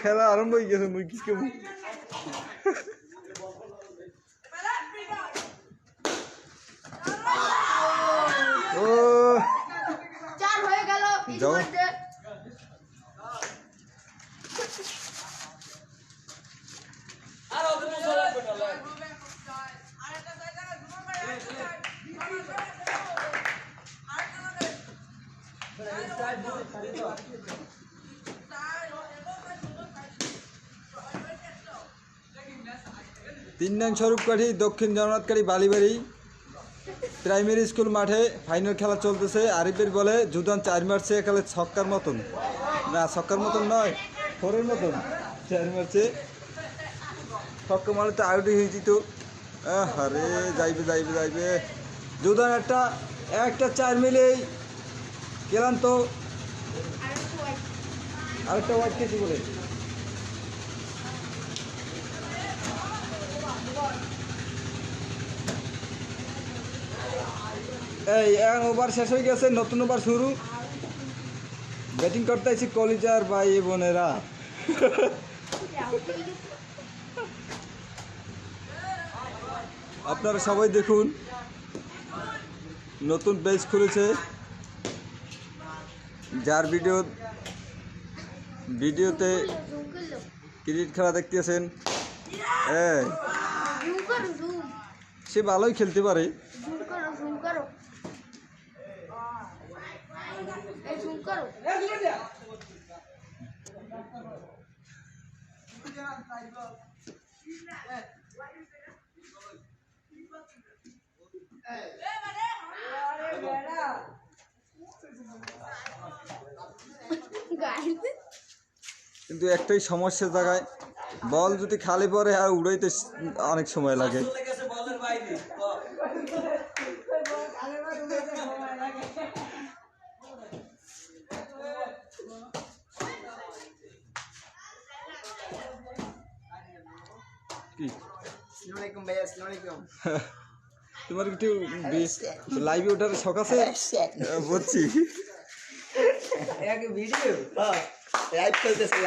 খেলা আরম্ভ হয়ে গেছে মুই কি কেমন ও চার হয়ে গেল ইতিমধ্যে। তিন নং স্বরূপকাঠি দক্ষিণ জগন্নাথকারী বালিবাড়ি প্রাইমারি স্কুল মাঠে ফাইনাল খেলা চলতেছে। আরিফের বলে জুদান 4 মারছে একালে ছক্কার মতন, না ছক্কার মতন নয়, ফোরের মতন 4 মারছে। ছক্কা মারলে তো আউট হয়ে যেত। আরে যাইবে যাইবে যাইবে জুদান একটা 4 মিলেই গেলাম তো। আরেকটা ওয়াইড কেটে বলে এই ওভার শেষ হয়ে গেছে, নতুন ওভার শুরু। ব্যাটিং করতে আছি কলিজার ভাই বোনেরা। আপনারা সবাই দেখুন, নতুন পেজ খুলেছে, যার ভিডিওতে ক্রিকেট খেলা দেখতেছেন। সে ভালোই খেলতে পারে। কিন্তু একটাই সমস্যা, জায়গায় বল যদি খালি পড়ে আর উড়াইতে অনেক সময় লাগে। তোমার একটু লাইভে ওঠার শখ আছে বলছি। লাইভ চলতেছে,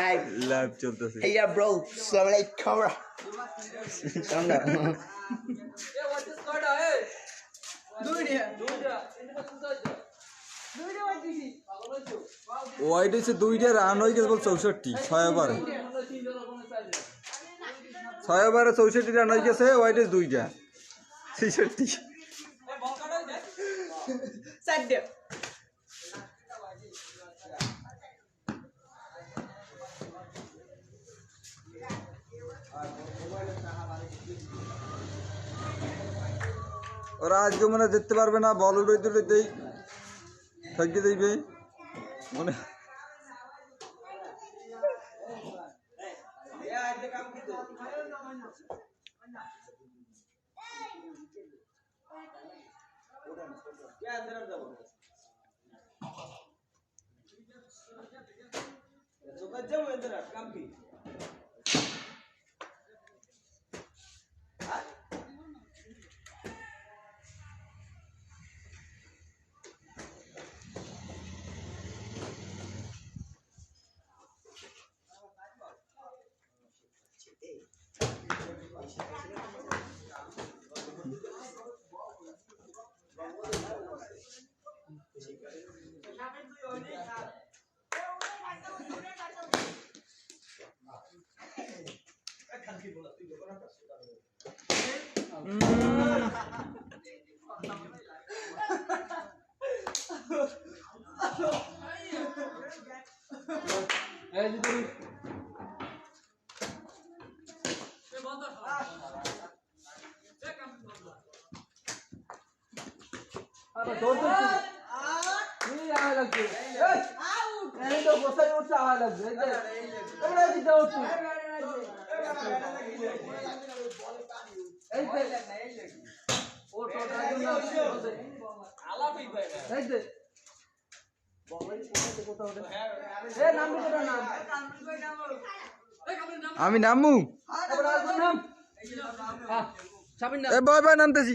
লাইভ চলতেছে। এই ব্রো আসসালামু আলাইকুম। ওয়াইড হচ্ছে 2টা, রান হয়ে গেছে বল 64, 6 ওভারে 64 রান হয়ে গেছে। ওয়াইড হচ্ছে 2টা, 66। ওরা আজকে মনে দেখতে পারবে না, বল উড়াইতেই থাকিয়ে দেবে মনে। আমি নামু এ বয় বয় নামতেছি।